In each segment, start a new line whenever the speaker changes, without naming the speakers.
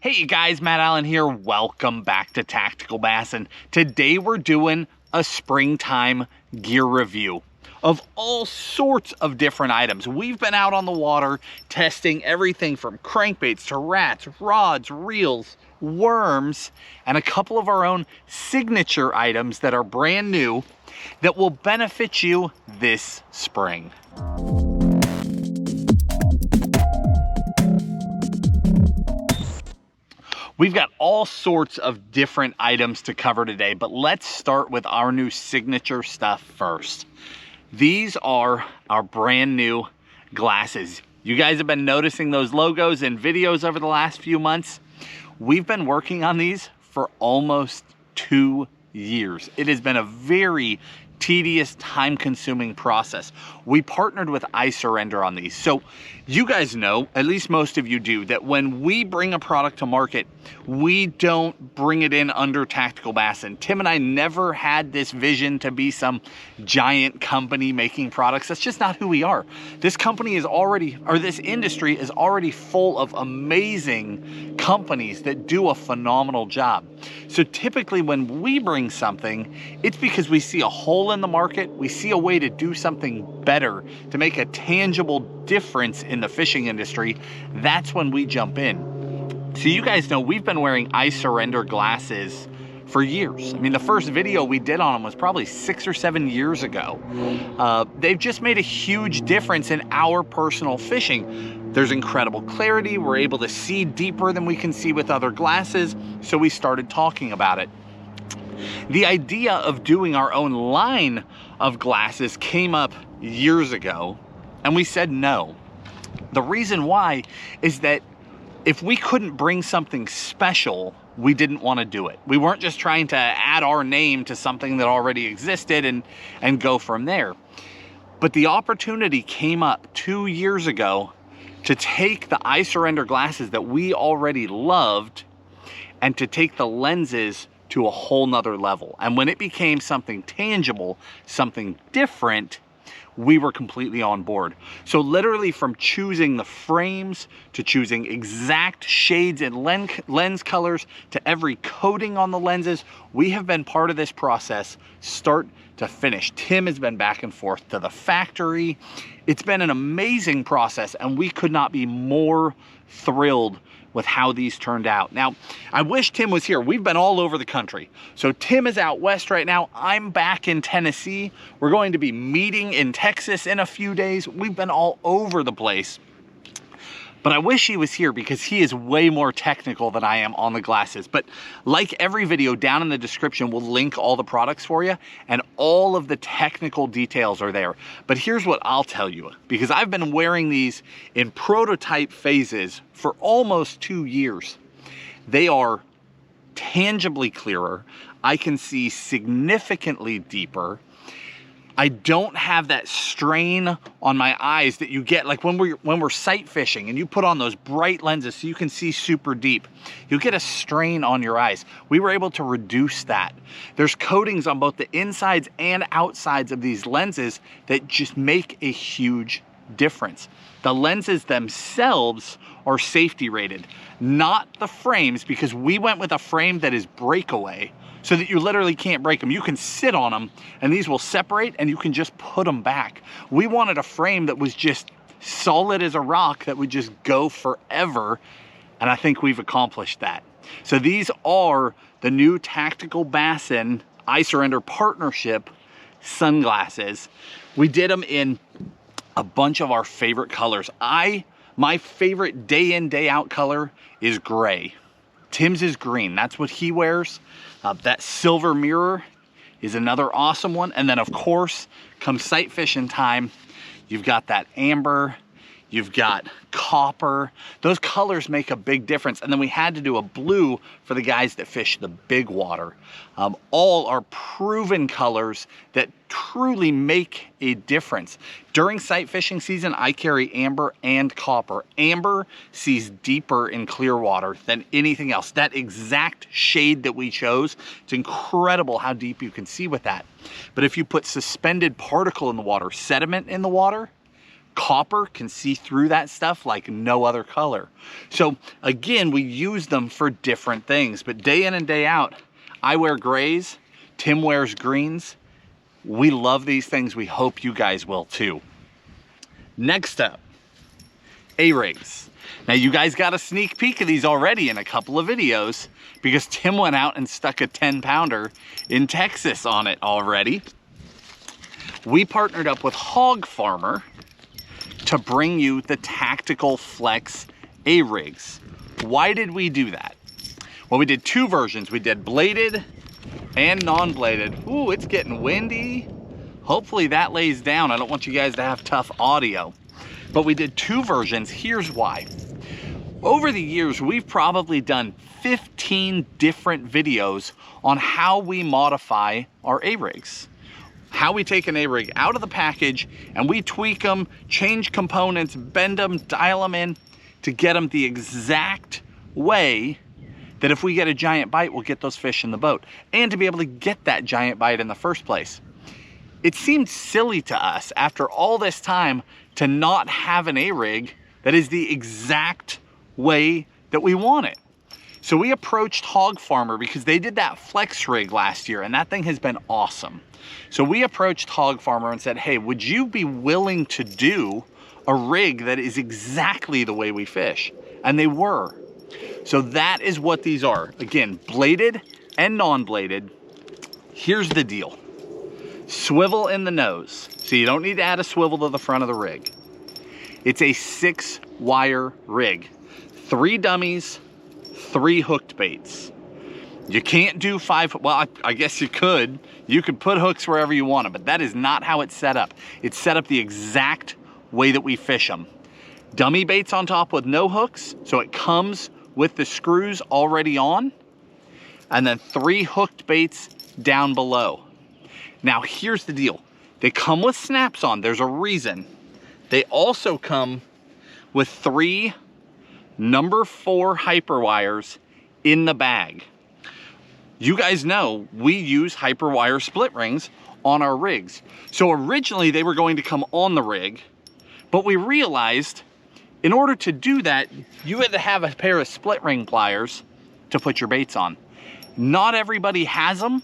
Hey you guys, Matt Allen here. Welcome back to Tactical Bassin. Today we're doing a springtime gear review of all sorts of different items. We've been out on the water testing everything from crankbaits to rats, rods, reels, worms, and a couple of our own signature items that are brand new that will benefit you this spring. We've got all sorts of different items to cover today, but let's start with our new signature stuff first. These are our brand new glasses. You guys have been noticing those logos in videos over the last few months. We've been working on these for almost 2 years. It has been a very tedious, time-consuming process. We partnered with Eye Surrender on these. So you guys know, at least most of you do, that when we bring a product to market, we don't bring it in under Tactical Bassin. Tim and I never had this vision to be some giant company making products. That's just not who we are. This company is already, or this industry is already full of amazing companies that do a phenomenal job. So typically when we bring something, it's because we see a hole in the market, we see a way to do something better, to make a tangible difference in the fishing industry. That's when we jump in. So you guys know we've been wearing Eye Surrender glasses for years. I mean, the first video we did on them was probably 6 or 7 years ago. They've just made a huge difference in our personal fishing. There's incredible clarity. We're able to see deeper than we can see with other glasses. So we started talking about it. The idea of doing our own line of glasses came up years ago, and we said no. The reason why is that if we couldn't bring something special, we didn't want to do it. We weren't just trying to add our name to something that already existed and go from there. But the opportunity came up 2 years ago to take the Eye Surrender glasses that we already loved and to take the lenses to a whole nother level. And when it became something tangible, something different, we were completely on board. So literally from choosing the frames to choosing exact shades and lens colors to every coating on the lenses, we have been part of this process start to finish. Tim has been back and forth to the factory. It's been an amazing process, and we could not be more thrilled with how these turned out. Now, I wish Tim was here. We've been all over the country. So Tim is out west right now. I'm back in Tennessee. We're going to be meeting in Texas in a few days. We've been all over the place. But I wish he was here because he is way more technical than I am on the glasses. But like every video, down in the description, we'll link all the products for you, and all of the technical details are there. But here's what I'll tell you, because I've been wearing these in prototype phases for almost 2 years. They are tangibly clearer. I can see significantly deeper. I don't have that strain on my eyes that you get like when we're sight fishing and you put on those bright lenses so you can see super deep. You'll get a strain on your eyes. We were able to reduce that. There's coatings on both the insides and outsides of these lenses that just make a huge difference. The lenses themselves are safety rated, not the frames, because we went with a frame that is breakaway, so that you literally can't break them. You can sit on them and these will separate and you can just put them back. We wanted a frame that was just solid as a rock that would just go forever, and I think we've accomplished that. So these are the new Tactical Bassin Eye Surrender partnership sunglasses. We did them in a bunch of our favorite colors. My favorite day in, day out color is gray. Tim's is green. That's what he wears. That silver mirror is another awesome one. And then of course, come sight fishing time, you've got that amber, you've got copper. Those colors make a big difference. And then we had to do a blue for the guys that fish the big water. All are proven colors that truly make a difference. During sight fishing season, I carry amber and copper. Amber sees deeper in clear water than anything else. That exact shade that we chose, it's incredible how deep you can see with that. But if you put suspended particle in the water, sediment in the water, Copper can see through that stuff like no other color. So again, we use them for different things, but day in and day out, I wear grays, Tim wears greens. We love these things. We hope you guys will too. Next up, A-rigs. Now you guys got a sneak peek of these already in a couple of videos because Tim went out and stuck a 10-pounder in Texas on it already. We partnered up with HogFarmer to bring you the Tactical Flex A-rigs. Why did we do that? Well, we did two versions. We did bladed and non-bladed. Ooh, it's getting windy. Hopefully that lays down. I don't want you guys to have tough audio. But we did two versions. Here's why. Over the years, we've probably done 15 different videos on how we modify our A-rigs. How we take an A-rig out of the package and we tweak them, change components, bend them, dial them in to get them the exact way that if we get a giant bite, we'll get those fish in the boat, and to be able to get that giant bite in the first place. It seemed silly to us after all this time to not have an A-rig that is the exact way that we want it. So we approached HogFarmer because they did that flex rig last year and that thing has been awesome. So we approached HogFarmer and said, hey, would you be willing to do a rig that is exactly the way we fish? And they were. So that is what these are. Again, bladed and non-bladed. Here's the deal. Swivel in the nose. So you don't need to add a swivel to the front of the rig. It's a 6-wire rig. 3 dummies, 3 hooked baits. You can't do 5, well, I guess you could. You could put hooks wherever you want them, but that is not how it's set up. It's set up the exact way that we fish them. Dummy baits on top with no hooks, so it comes with the screws already on, and then 3 hooked baits down below. Now here's the deal. They come with snaps on, there's a reason. They also come with 3 number 4 hyperwires in the bag. You guys know we use hyperwire split rings on our rigs. So originally they were going to come on the rig, but we realized in order to do that, you had to have a pair of split ring pliers to put your baits on. Not everybody has them.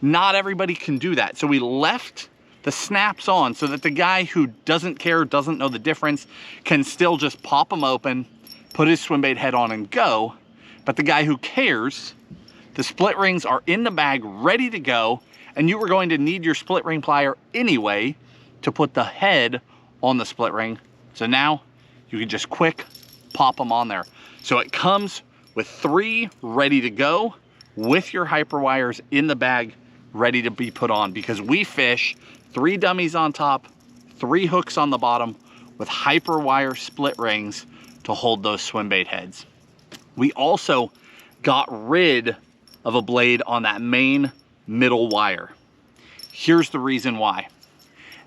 Not everybody can do that. So we left the snaps on so that the guy who doesn't care, doesn't know the difference, can still just pop them open, put his swim bait head on and go. But the guy who cares, the split rings are in the bag ready to go, and you were going to need your split ring plier anyway to put the head on the split ring. So now you can just quick pop them on there. So it comes with 3 ready to go with your hyper wires in the bag ready to be put on, because we fish 3 dummies on top, 3 hooks on the bottom with hyper wire split rings to hold those swim bait heads. We also got rid of a blade on that main middle wire. Here's the reason why.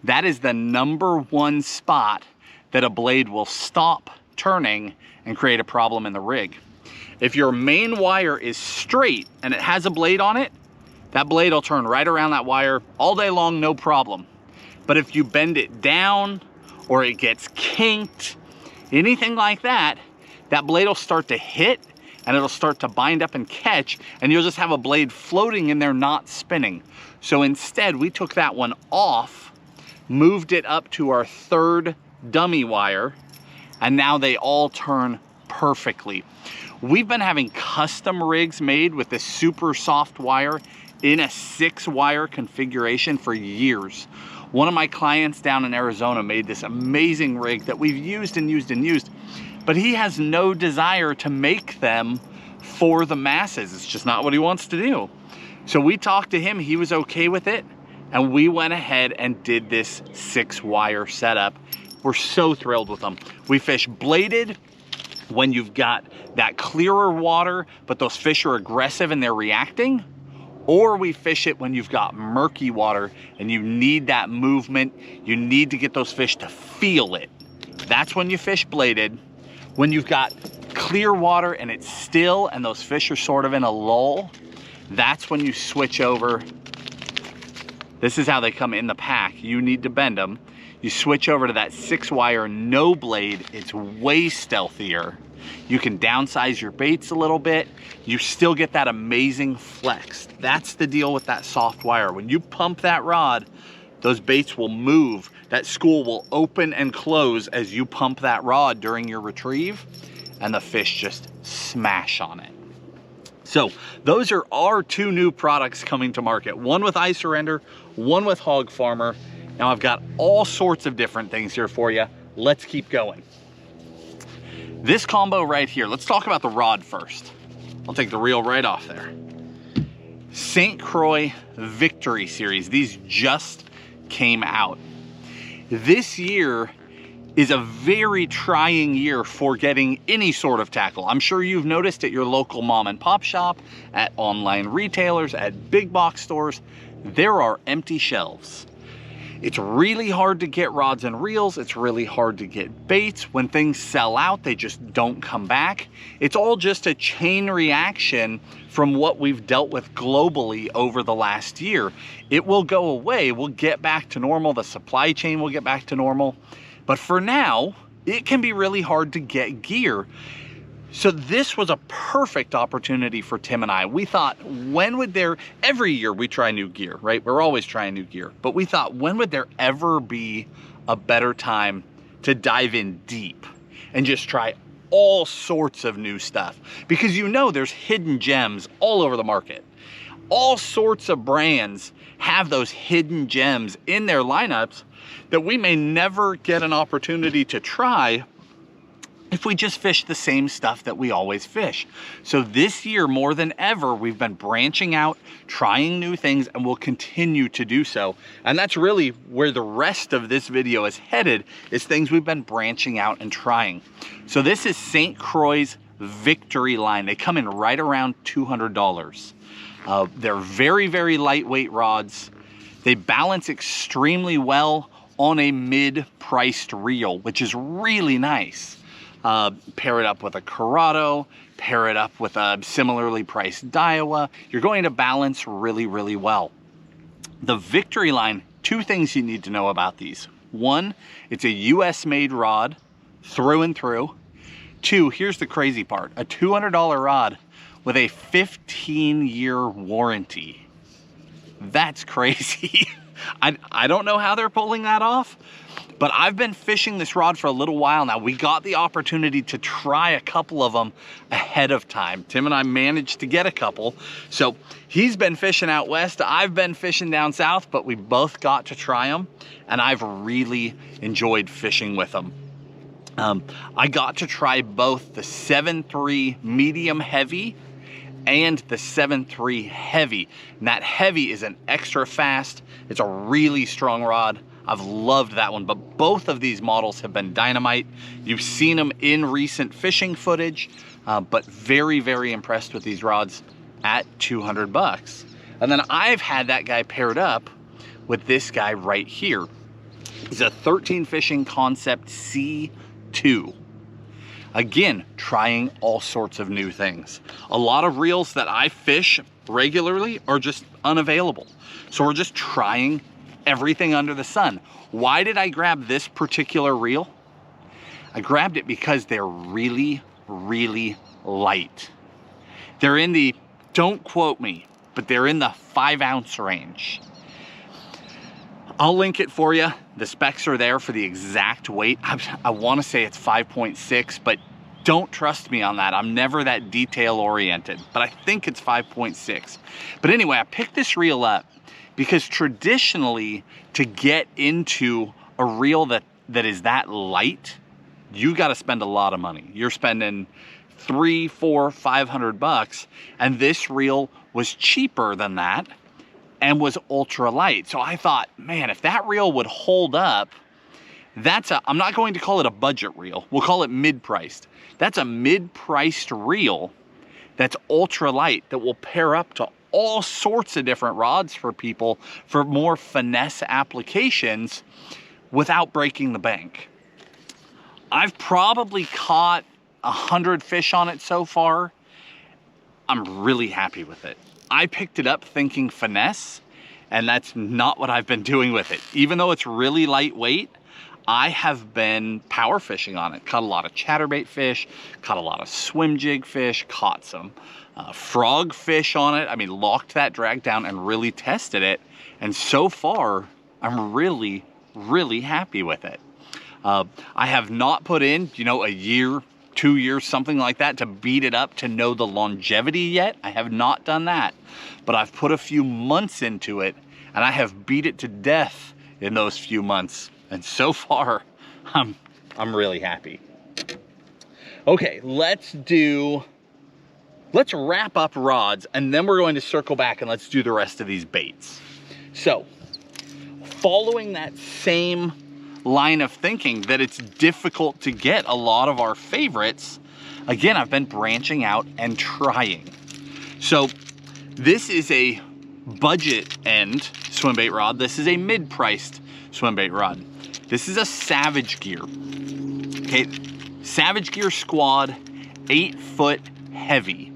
That is the number 1 spot that a blade will stop turning and create a problem in the rig. If your main wire is straight and it has a blade on it, that blade will turn right around that wire all day long, no problem. But if you bend it down or it gets kinked, anything like that, that blade will start to hit and it'll start to bind up and catch, and you'll just have a blade floating in there not spinning. So instead, we took that one off, moved it up to our 3rd dummy wire, and now they all turn perfectly. We've been having custom rigs made with this super soft wire in a 6-wire configuration for years. One of my clients down in Arizona made this amazing rig that we've used and used and used, but he has no desire to make them for the masses. It's just not what he wants to do. So we talked to him, he was okay with it, and we went ahead and did this 6-wire setup. We're so thrilled with them. We fish bladed when you've got that clearer water, but those fish are aggressive and they're reacting. Or we fish it when you've got murky water and you need that movement. You need to get those fish to feel it. That's when you fish bladed. When you've got clear water and it's still and those fish are sort of in a lull, that's when you switch over. This is how they come in the pack. You need to bend them. You switch over to that 6-wire no blade, it's way stealthier. You can downsize your baits a little bit. You still get that amazing flex. That's the deal with that soft wire. When you pump that rod, those baits will move. That school will open and close as you pump that rod during your retrieve, and the fish just smash on it. So those are our 2 new products coming to market. One with Eye Surrender, one with HogFarmer. Now I've got all sorts of different things here for you. Let's keep going. This combo right here, let's talk about the rod first. I'll take the reel right off there. St. Croix Victory Series. These just came out. This year is a very trying year for getting any sort of tackle. I'm sure you've noticed at your local mom and pop shop, at online retailers, at big box stores, there are empty shelves. It's really hard to get rods and reels. It's really hard to get baits. When things sell out, they just don't come back. It's all just a chain reaction from what we've dealt with globally over the last year. It will go away. We'll get back to normal. The supply chain will get back to normal. But for now, it can be really hard to get gear. So this was a perfect opportunity for Tim and I. We thought, when would there, every year we try new gear, right? We're always trying new gear. But we thought, when would there ever be a better time to dive in deep and just try all sorts of new stuff? Because you know there's hidden gems all over the market. All sorts of brands have those hidden gems in their lineups that we may never get an opportunity to try if we just fish the same stuff that we always fish. So this year, more than ever, we've been branching out, trying new things, and we'll continue to do so. And that's really where the rest of this video is headed, is things we've been branching out and trying. So this is St. Croix's Victory line. They come in right around $200. They're very, very lightweight rods. They balance extremely well on a mid-priced reel, which is really nice. Pair it up with a Corrado, pair it up with a similarly priced Daiwa. You're going to balance really, really well. The Victory line, 2 things you need to know about these. 1, it's a US made rod through and through. 2, here's the crazy part, a $200 rod with a 15-year warranty. That's crazy. I don't know how they're pulling that off, but I've been fishing this rod for a little while now. We got the opportunity to try a couple of them ahead of time. Tim and I managed to get a couple. So he's been fishing out west, I've been fishing down south, but we both got to try them, and I've really enjoyed fishing with them. I got to try both the 7.3 medium heavy and the 7.3 heavy. And that heavy is an extra fast. It's a really strong rod. I've loved that one, but both of these models have been dynamite. You've seen them in recent fishing footage, but very, very impressed with these rods at 200 bucks. And then I've had that guy paired up with this guy right here. He's a 13 Fishing Concept C2. Again, trying all sorts of new things. A lot of reels that I fish regularly are just unavailable. So we're just trying everything under the sun. Why did I grab this particular reel? I grabbed it because they're really, really light. They're in the, don't quote me, but they're in the 5-ounce range. I'll link it for you. The specs are there for the exact weight. I want to say it's 5.6, but don't trust me on that. I'm never that detail oriented, but I think it's 5.6. But anyway, I picked this reel up because traditionally, to get into a reel that is that light, you got to spend a lot of money. You're spending $300, $400, $500, and this reel was cheaper than that and was ultra light. So I thought, man, if that reel would hold up, I'm not going to call it a budget reel. We'll call it mid-priced. That's a mid-priced reel that's ultra light that will pair up to all sorts of different rods for people for more finesse applications without breaking the bank. I've probably caught 100 fish on it so far. I'm really happy with it. I picked it up thinking finesse, and that's not what I've been doing with it. Even though it's really lightweight, I have been power fishing on it. Caught a lot of chatterbait fish, caught a lot of swim jig fish, caught some frog fish on it. I mean, locked that drag down and really tested it. And so far, I'm really, really happy with it. I have not put in, you know, a year, 2 years, something like that to beat it up to know the longevity yet. I have not done that, but I've put a few months into it and I have beat it to death in those few months. And so far, I'm really happy. Okay, let's wrap up rods and then we're going to circle back and let's do the rest of these baits. So, following that same line of thinking that it's difficult to get a lot of our favorites, again, I've been branching out and trying. So this is a budget end swim bait rod. This is a mid-priced swim bait rod. This is a Savage Gear. Okay, Savage Gear Squad, 8-foot heavy.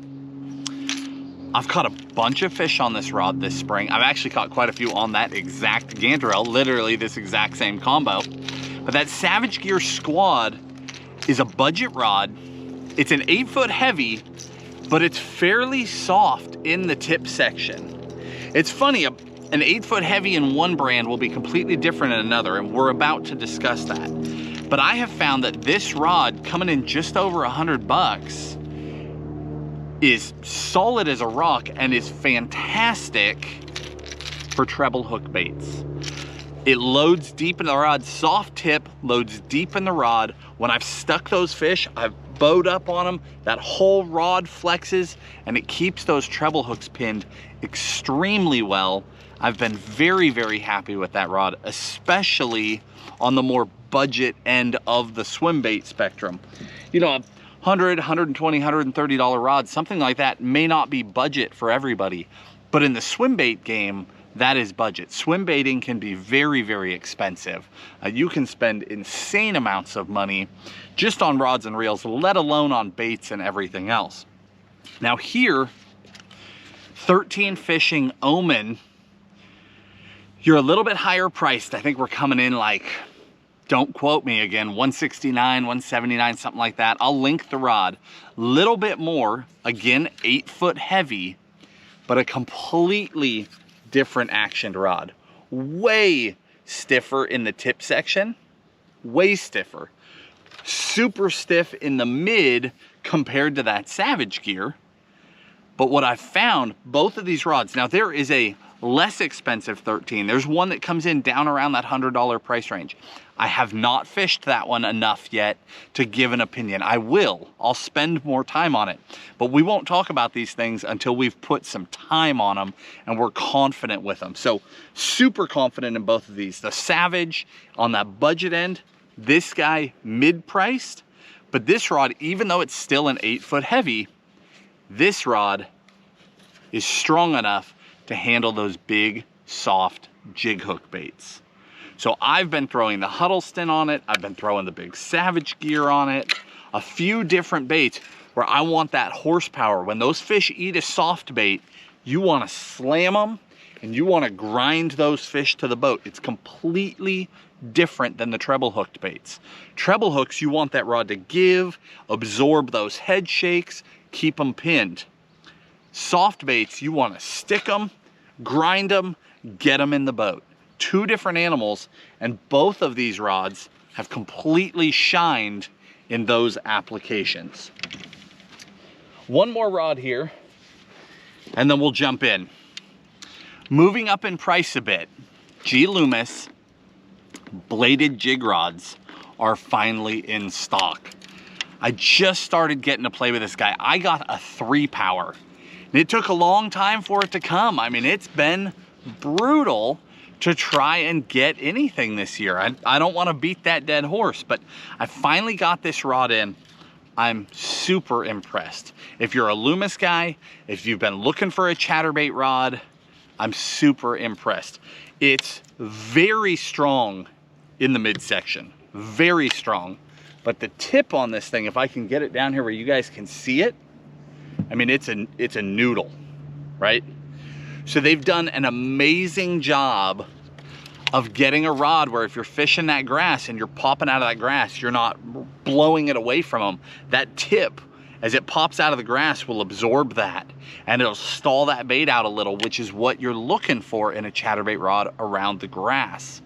I've caught a bunch of fish on this rod this spring. I've actually caught quite a few on that exact Gantarelle, literally this exact same combo. But that Savage Gear Squad is a budget rod. It's an 8-foot heavy, but it's fairly soft in the tip section. It's funny, an 8-foot heavy in one brand will be completely different in another, and we're about to discuss that. But I have found that this rod, coming in just over $100, is solid as a rock and is fantastic for treble hook baits. It loads deep in the rod, soft tip, loads deep in the rod. When I've stuck those fish, I've bowed up on them, that whole rod flexes and it keeps those treble hooks pinned extremely well. I've been very, very happy with that rod, especially on the more budget end of the swim bait spectrum. You know, $100, $120, $130 rods, something like that may not be budget for everybody. But in the swim bait game, that is budget. Swim baiting can be very, very expensive. You can spend insane amounts of money just on rods and reels, let alone on baits and everything else. Now here, 13 Fishing Omen, you're a little bit higher priced. I think we're coming in like, don't quote me again, $169, $179, something like that. I'll link the rod. Little bit more, again, 8-foot heavy, but a completely different actioned rod. Way stiffer in the tip section, way stiffer. Super stiff in the mid compared to that Savage Gear. But what I've found, both of these rods, now there is a less expensive 13. There's one that comes in down around that $100 price range. I have not fished that one enough yet to give an opinion. I will. I'll spend more time on it. But we won't talk about these things until we've put some time on them and we're confident with them. So super confident in both of these. The Savage on that budget end, this guy mid-priced, but this rod, even though it's still an 8-foot heavy, this rod is strong enough to handle those big, soft jig hook baits. So I've been throwing the Huddleston on it. I've been throwing the big Savage Gear on it. A few different baits where I want that horsepower. When those fish eat a soft bait, you want to slam them and you want to grind those fish to the boat. It's completely different than the treble hooked baits. Treble hooks, you want that rod to give, absorb those head shakes, keep them pinned. Soft baits, you want to stick them, grind them, get them in the boat. Two different animals, and both of these rods have completely shined in those applications. One more rod here, and then we'll jump in. Moving up in price a bit, Loomis bladed jig rods are finally in stock. I just started getting to play with this guy. I got a 3-power. And it took a long time for it to come. I mean, it's been brutal to try and get anything this year. I don't want to beat that dead horse, but I finally got this rod in. I'm super impressed. If you're a Loomis guy, if you've been looking for a chatterbait rod, I'm super impressed. It's very strong in the midsection, very strong. But the tip on this thing, if I can get it down here where you guys can see it, I mean, it's a noodle, right? So they've done an amazing job of getting a rod where if you're fishing that grass and you're popping out of that grass, you're not blowing it away from them. That tip, as it pops out of the grass, will absorb that and it'll stall that bait out a little, which is what you're looking for in a chatterbait rod around the grass.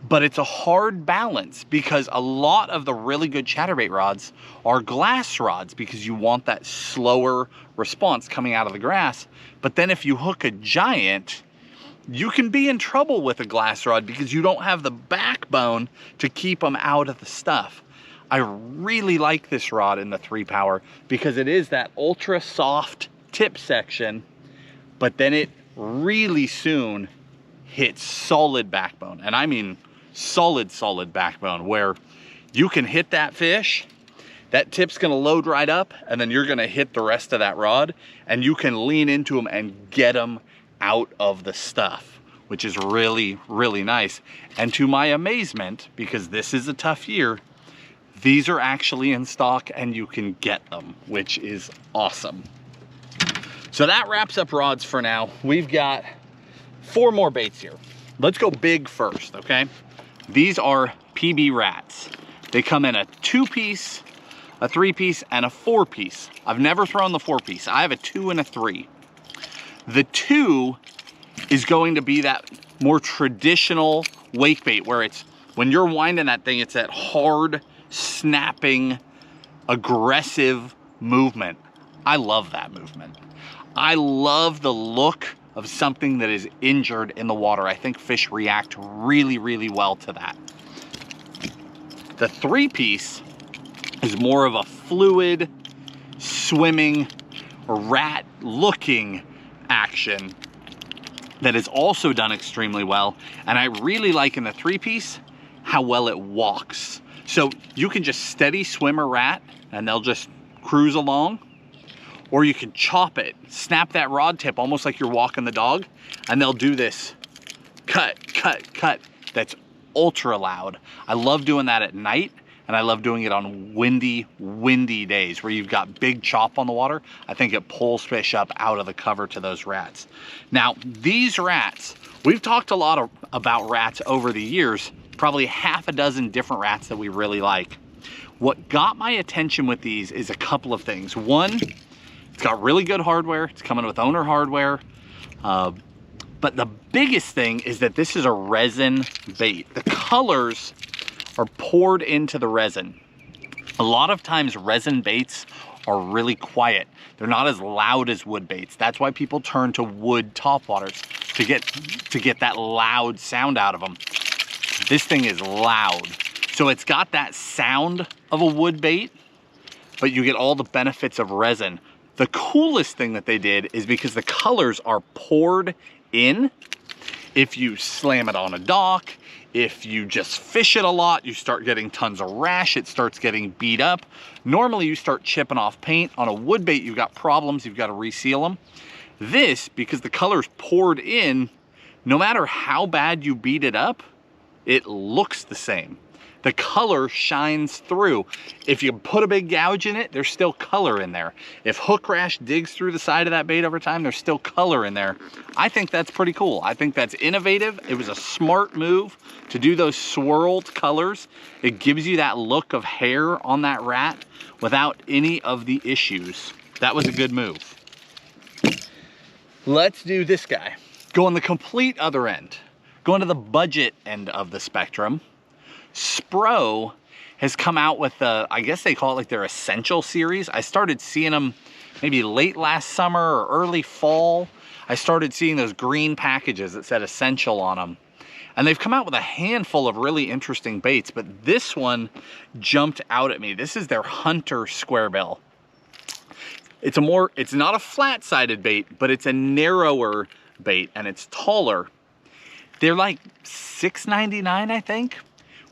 But it's a hard balance because a lot of the really good chatterbait rods are glass rods because you want that slower response coming out of the grass. But then if you hook a giant, you can be in trouble with a glass rod because you don't have the backbone to keep them out of the stuff. I really like this rod in the 3-power because it is that ultra soft tip section, but then it really soon hits solid backbone. And I mean solid backbone, where you can hit that fish, that tip's gonna load right up, and then you're gonna hit the rest of that rod, and you can lean into them and get them out of the stuff, which is really, really nice. And to my amazement, because this is a tough year, these are actually in stock and you can get them, which is awesome. So that wraps up rods for now. We've got 4 more baits here. Let's go big first, okay? These are PB rats. They come in a 2-piece, a 3-piece, and a 4-piece. I've never thrown the 4-piece. I have a 2 and a 3. The 2 is going to be that more traditional wake bait where it's, when you're winding that thing, it's that hard, snapping, aggressive movement. I love that movement. I love the look of something that is injured in the water. I think fish react really, really well to that. The 3-piece is more of a fluid, swimming, rat-looking action that is also done extremely well. And I really like in the 3-piece how well it walks. So you can just steady swim a rat and they'll just cruise along, or you can chop it, snap that rod tip almost like you're walking the dog, and they'll do this cut, cut, cut. That's ultra loud. I love doing that at night, and I love doing it on windy days where you've got big chop on the water. I think it pulls fish up out of the cover to those rats. Now, these rats, we've talked a lot about rats over the years, probably half a dozen different rats that we really like. What got my attention with these is a couple of things. One, it's got really good hardware. It's coming with Owner Hardware. But the biggest thing is that this is a resin bait. The colors are poured into the resin. A lot of times resin baits are really quiet. They're not as loud as wood baits. That's why people turn to wood topwaters to get that loud sound out of them. This thing is loud. So it's got that sound of a wood bait, but you get all the benefits of resin. The coolest thing that they did is because the colors are poured in. If you slam it on a dock, if you just fish it a lot, you start getting tons of rash, it starts getting beat up. Normally you start chipping off paint. On a wood bait, you've got problems, you've got to reseal them. This, because the color's poured in, no matter how bad you beat it up, it looks the same. The color shines through. If you put a big gouge in it, there's still color in there. If hook rash digs through the side of that bait over time, there's still color in there. I think that's pretty cool. I think that's innovative. It was a smart move to do those swirled colors. It gives you that look of hair on that rat without any of the issues. That was a good move. Let's do this guy. Go on the complete other end. Going to the budget end of the spectrum. Spro has come out with I guess they call it like their Essential series. I started seeing them maybe late last summer or early fall. I started seeing those green packages that said Essential on them. And they've come out with a handful of really interesting baits, but this one jumped out at me. This is their Hunter Square Bill. It's not a flat-sided bait, but it's a narrower bait and it's taller. They're like $6.99, I think,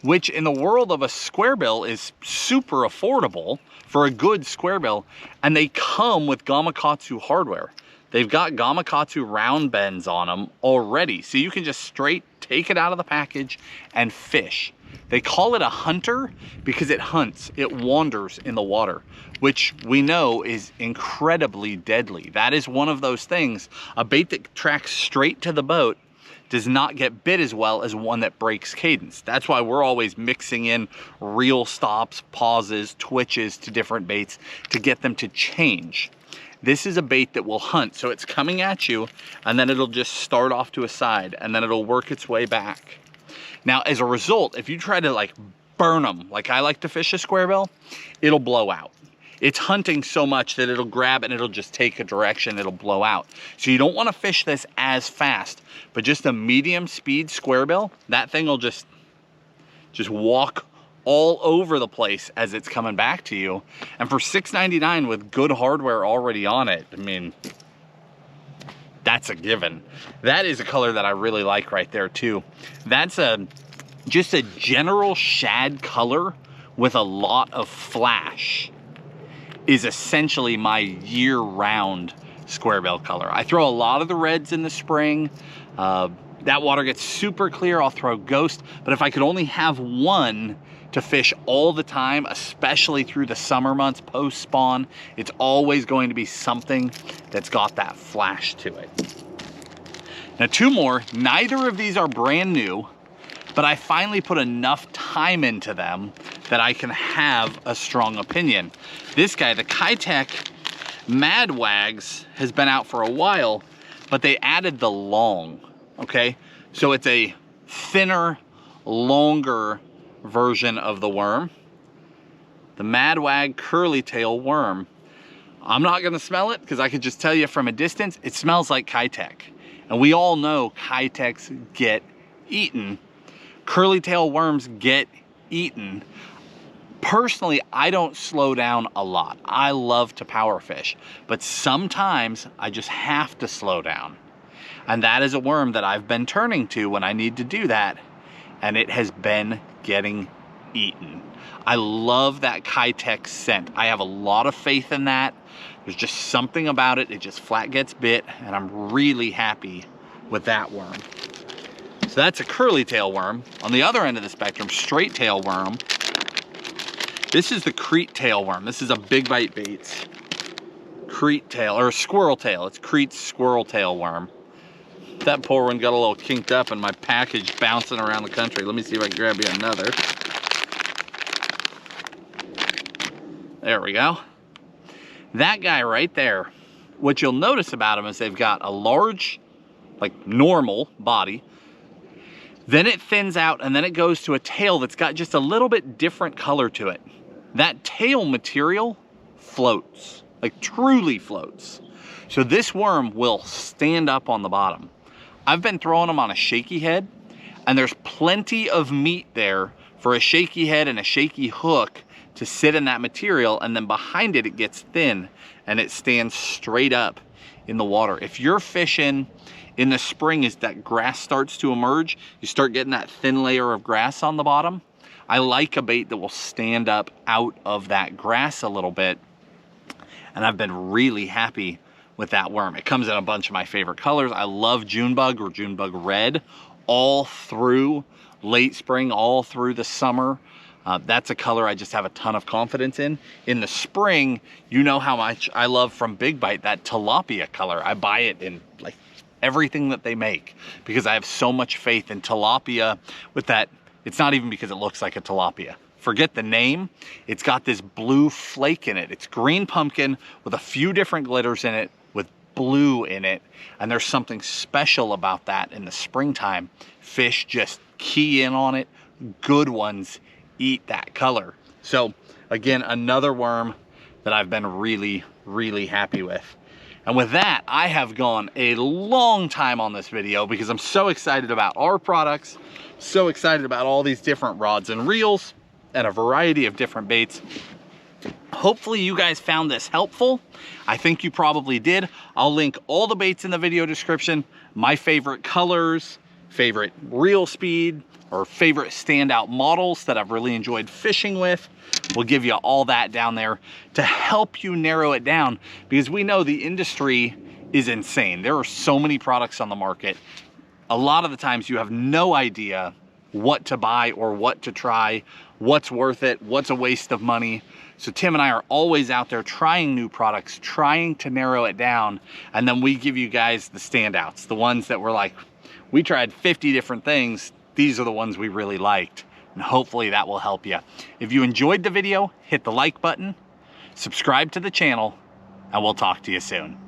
which in the world of a square bill is super affordable for a good square bill. And they come with Gamakatsu hardware. They've got Gamakatsu round bends on them already. So you can just straight take it out of the package and fish. They call it a hunter because it hunts, it wanders in the water, which we know is incredibly deadly. That is one of those things, a bait that tracks straight to the boat does not get bit as well as one that breaks cadence. That's why we're always mixing in reel stops, pauses, twitches to different baits to get them to change. This is a bait that will hunt, so it's coming at you and then it'll just start off to a side and then it'll work its way back. Now, as a result, if you try to like burn them, like I like to fish a square bill, it'll blow out. It's hunting so much that it'll grab and it'll just take a direction, it'll blow out. So you don't want to fish this as fast, but just a medium speed square bill, that thing will just walk all over the place as it's coming back to you. And for $6.99 with good hardware already on it, I mean, that's a given. That is a color that I really like right there too. That's just a general shad color with a lot of flash is essentially my year-round square bill color. I throw a lot of the reds in the spring. That water gets super clear, I'll throw Ghost, but if I could only have one to fish all the time, especially through the summer months post-spawn, it's always going to be something that's got that flash to it. Now, two more. Neither of these are brand new, but I finally put enough time into them that I can have a strong opinion. This guy, the Kitech Mad Wags, has been out for a while, but they added the long, okay? So it's a thinner, longer version of the worm. The Mad Wag curly tail worm. I'm not gonna smell it because I could just tell you from a distance, it smells like Kitech. And we all know Kitechs get eaten. Curly tail worms get eaten. Personally, I don't slow down a lot. I love to power fish, but sometimes I just have to slow down. And that is a worm that I've been turning to when I need to do that, and it has been getting eaten. I love that Kitech scent. I have a lot of faith in that. There's just something about it. It just flat gets bit, and I'm really happy with that worm. So that's a curly tail worm. On the other end of the spectrum, straight tail worm. This is the Crete tail worm. This is a Big Bite Baits Crete tail, or squirrel tail. It's Crete's squirrel tail worm. That poor one got a little kinked up and my package bouncing around the country. Let me see if I can grab you another. There we go. That guy right there, what you'll notice about them is they've got a large, like normal body. Then it thins out and then it goes to a tail that's got just a little bit different color to it. That tail material floats, like truly floats. So this worm will stand up on the bottom. I've been throwing them on a shaky head, and there's plenty of meat there for a shaky head and a shaky hook to sit in that material, and then behind it, it gets thin and it stands straight up in the water. If you're fishing in the spring as that grass starts to emerge, you start getting that thin layer of grass on the bottom. I like a bait that will stand up out of that grass a little bit, and I've been really happy with that worm. It comes in a bunch of my favorite colors. I love Junebug or Junebug Red all through late spring, all through the summer. That's a color I just have a ton of confidence in. In the spring, you know how much I love from Big Bite that tilapia color. I buy it in like everything that they make because I have so much faith in tilapia with that. It's not even because it looks like a tilapia. Forget the name. It's got this blue flake in it. It's green pumpkin with a few different glitters in it with blue in it. And there's something special about that in the springtime. Fish just key in on it. Good ones eat that color. So again, another worm that I've been really, really happy with. And with that, I have gone a long time on this video because I'm so excited about our products, so excited about all these different rods and reels and a variety of different baits. Hopefully you guys found this helpful. I think you probably did. I'll link all the baits in the video description, my favorite colors, favorite reel speed, or favorite standout models that I've really enjoyed fishing with. We'll give you all that down there to help you narrow it down, because we know the industry is insane. There are so many products on the market. A lot of the times you have no idea what to buy or what to try, what's worth it, what's a waste of money. So Tim and I are always out there trying new products, trying to narrow it down, and then we give you guys the standouts, the ones that we're like, we tried 50 different things, these are the ones we really liked, and hopefully that will help you. If you enjoyed the video, hit the like button, subscribe to the channel, and we'll talk to you soon.